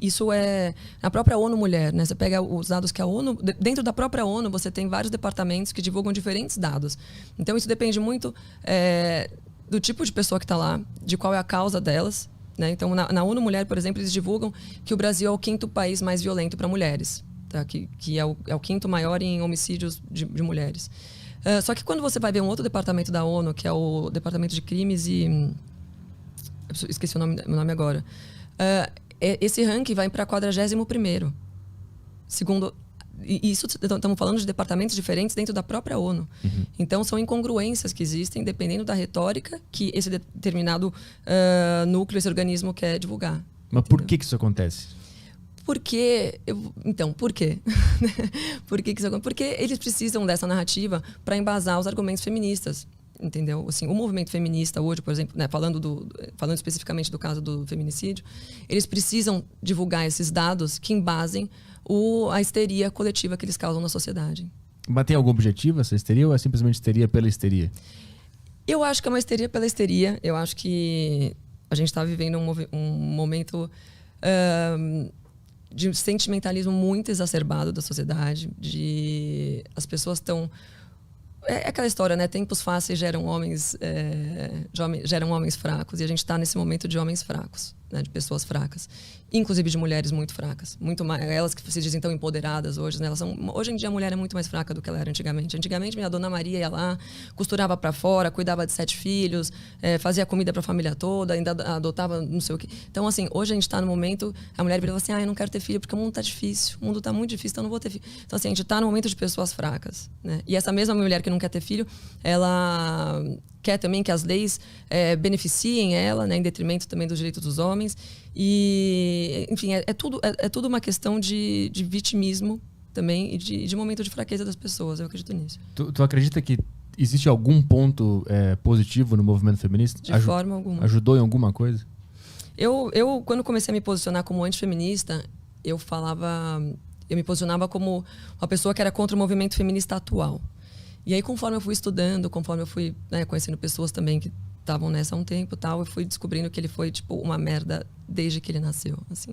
Isso é na própria ONU Mulher, né? Você pega os dados que a ONU... Dentro da própria ONU, você tem vários departamentos que divulgam diferentes dados. Então, isso depende muito do tipo de pessoa que está lá, de qual é a causa delas, né? Então, na ONU Mulher, por exemplo, eles divulgam que o Brasil é o 5º país mais violento para mulheres, tá? Que é o 5º maior em homicídios de mulheres. Só que quando você vai ver um outro departamento da ONU, que é o Departamento de Crimes e... Esqueci o nome agora. Esse ranking vai para 41º. Segundo... E isso estamos falando de departamentos diferentes dentro da própria ONU. Uhum. Então, são incongruências que existem dependendo da retórica que esse determinado núcleo, esse organismo quer divulgar. Mas por que isso acontece? Por quê? Por que isso acontece? Porque eles precisam dessa narrativa para embasar os argumentos feministas. Entendeu? Assim, o movimento feminista hoje, por exemplo, né, falando especificamente do caso do feminicídio, eles precisam divulgar esses dados que embasem a histeria coletiva que eles causam na sociedade. Mas tem algum objetivo essa histeria ou é simplesmente histeria pela histeria? Eu acho que é uma histeria pela histeria. Eu acho que a gente está vivendo um momento de sentimentalismo muito exacerbado da sociedade, as pessoas estão... É aquela história, né? Tempos fáceis geram homens fracos. E a gente está nesse momento de homens fracos, né? De pessoas fracas. Inclusive de mulheres muito fracas. Muito mais, elas que se dizem tão empoderadas hoje, né? Hoje em dia a mulher é muito mais fraca do que ela era antigamente. Antigamente, minha dona Maria ia lá, costurava para fora, cuidava de 7 filhos, fazia comida para a família toda, ainda adotava não sei o quê. Então, assim, hoje a gente está no momento... A mulher vira assim, eu não quero ter filho porque o mundo está difícil. O mundo está muito difícil, então eu não vou ter filho. Então, assim, a gente está no momento de pessoas fracas, né? E essa mesma mulher que não quer ter filho, ela quer também que as leis beneficiem ela, né, em detrimento também dos direitos dos homens. E, enfim, é tudo uma questão de vitimismo também e de momento de fraqueza das pessoas. Eu acredito nisso. Tu acredita que existe algum ponto positivo no movimento feminista? De forma alguma. Ajudou em alguma coisa? Eu quando comecei a me posicionar como antifeminista, eu me posicionava como uma pessoa que era contra o movimento feminista atual. E aí, conforme eu fui estudando, conforme eu fui, né, conhecendo pessoas também que estavam nessa há um tempo e tal, eu fui descobrindo que ele foi, tipo, uma merda desde que ele nasceu, assim.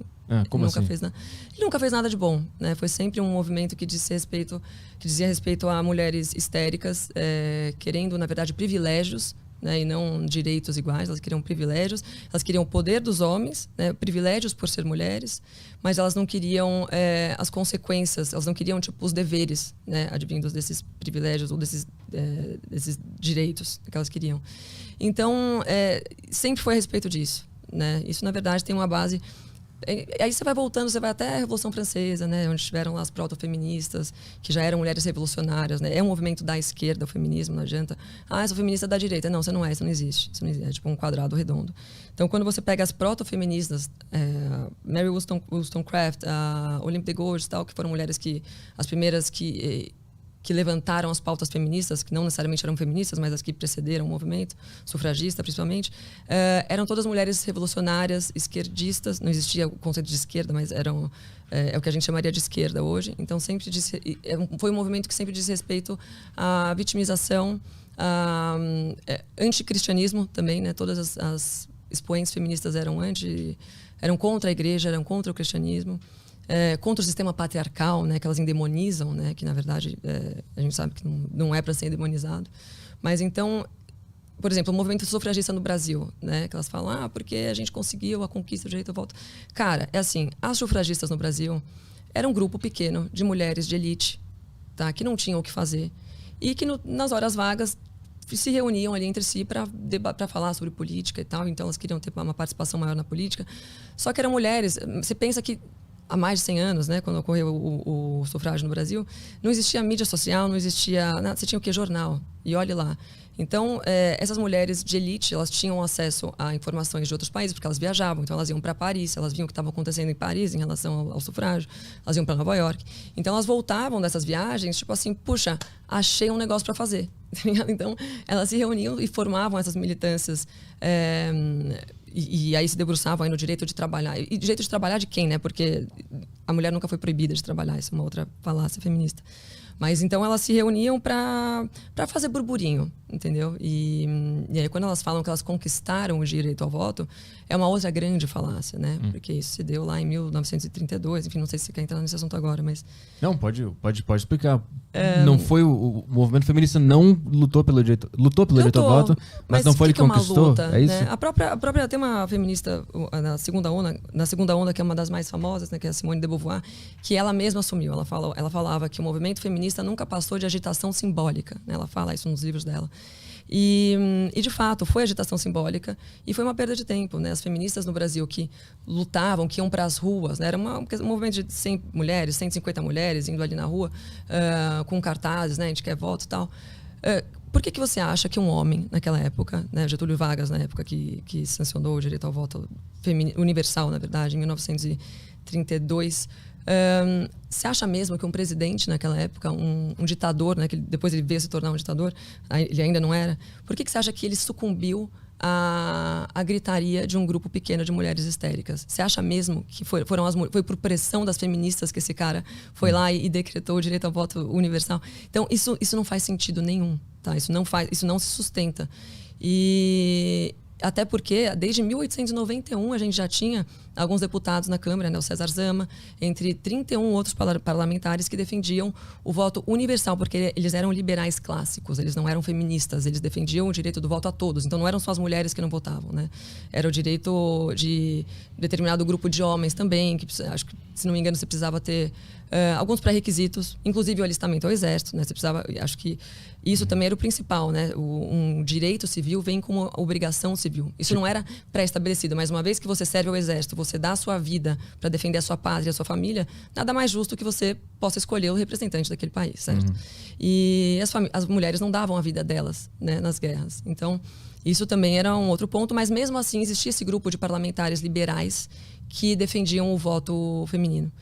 Como ele nunca assim? Ele nunca fez nada de bom, né? Foi sempre um movimento que dizia respeito a mulheres histéricas, querendo, na verdade, privilégios, né, e não direitos iguais. Elas queriam privilégios, elas queriam o poder dos homens, né, privilégios por ser mulheres, mas elas não queriam as consequências, elas não queriam, tipo, os deveres, né, advindos desses privilégios ou desses direitos que elas queriam. Então, sempre foi a respeito disso, né? Isso, na verdade, tem uma base... Aí você vai voltando, você vai até a Revolução Francesa, né, onde tiveram lá as proto-feministas, que já eram mulheres revolucionárias, né? É um movimento da esquerda, o feminismo, não adianta. Eu sou feminista da direita. Não, você não é, isso não existe. Isso não existe, é tipo um quadrado redondo. Então, quando você pega as proto-feministas, Mary Wollstonecraft, Olympe de Gouges e tal, que foram mulheres as primeiras que levantaram as pautas feministas, que não necessariamente eram feministas, mas as que precederam o movimento, sufragista principalmente, eram todas mulheres revolucionárias, esquerdistas. Não existia o conceito de esquerda, mas é o que a gente chamaria de esquerda hoje. Então, foi um movimento que sempre diz respeito à vitimização, anticristianismo também, né? Todas as expoentes feministas eram contra a igreja, eram contra o cristianismo. Contra o sistema patriarcal, né, que elas endemonizam, né, que na verdade a gente sabe que não é para ser endemonizado. Mas então, por exemplo, o movimento sufragista no Brasil, né, que elas falam, porque a gente conseguiu a conquista do direito ao voto. Cara, é assim, as sufragistas no Brasil eram um grupo pequeno de mulheres de elite, tá, que não tinham o que fazer e que nas horas vagas se reuniam ali entre si para falar sobre política e tal. Então elas queriam ter uma participação maior na política. Só que eram mulheres. Você pensa que há mais de 100 anos, né, quando ocorreu o sufrágio no Brasil, não existia mídia social, não existia nada, você tinha o quê? Jornal. E olhe lá. Então, essas mulheres de elite, elas tinham acesso a informações de outros países, porque elas viajavam. Então, elas iam para Paris, elas viam o que estava acontecendo em Paris em relação ao sufrágio, elas iam para Nova York. Então, elas voltavam dessas viagens, tipo assim, puxa, achei um negócio para fazer. Então, elas se reuniam e formavam essas militâncias. E aí se debruçavam aí no direito de trabalhar. E direito de trabalhar de quem, né? Porque a mulher nunca foi proibida de trabalhar. Isso é uma outra falácia feminista. Mas então elas se reuniam para fazer burburinho, entendeu? E aí quando elas falam que elas conquistaram o direito ao voto, é uma outra grande falácia, né? Porque isso se deu lá em 1932, enfim, não sei se você quer entrar nesse assunto agora, mas... Não, pode explicar. Não foi o movimento feminista não lutou pelo direito ao voto, mas não foi ele que conquistou? Luta, é isso? Né? A própria tem uma feminista na segunda onda, que é uma das mais famosas, né, que é a Simone de Beauvoir, que ela mesma assumiu. Ela falava que o movimento feminista nunca passou de agitação simbólica, né? Ela fala isso nos livros dela. E de fato, foi agitação simbólica e foi uma perda de tempo, né? As feministas no Brasil que lutavam, que iam para as ruas, né? Era um movimento de 100 mulheres, 150 mulheres indo ali na rua com cartazes, né? A gente quer voto e tal. Por que você acha que um homem, naquela época, né? Getúlio Vargas, na época que sancionou o direito ao voto universal, na verdade, em 1932... você acha mesmo que um presidente naquela época, um ditador, né, que depois ele veio se tornar um ditador, ele ainda não era, por que você acha que ele sucumbiu à gritaria de um grupo pequeno de mulheres histéricas? Você acha mesmo que foi por pressão das feministas que esse cara foi lá e decretou o direito ao voto universal? Então isso não faz sentido nenhum, tá? Isso não se sustenta. E até porque, desde 1891, a gente já tinha alguns deputados na Câmara, né, o César Zama, entre 31 outros parlamentares que defendiam o voto universal, porque eles eram liberais clássicos, eles não eram feministas, eles defendiam o direito do voto a todos. Então não eram só as mulheres que não votavam, né? Era o direito de determinado grupo de homens também, que acho que, se não me engano, você precisava ter alguns pré-requisitos, inclusive o alistamento ao exército, né? Você precisava, acho que isso também era o principal, né? Um direito civil vem como obrigação civil. Isso não era pré-estabelecido, mas uma vez que você serve ao exército, você dá a sua vida para defender a sua pátria, a sua família, nada mais justo que você possa escolher o representante daquele país, certo? E as mulheres não davam a vida delas, né, nas guerras. Então, isso também era um outro ponto, mas mesmo assim existia esse grupo de parlamentares liberais que defendiam o voto feminino.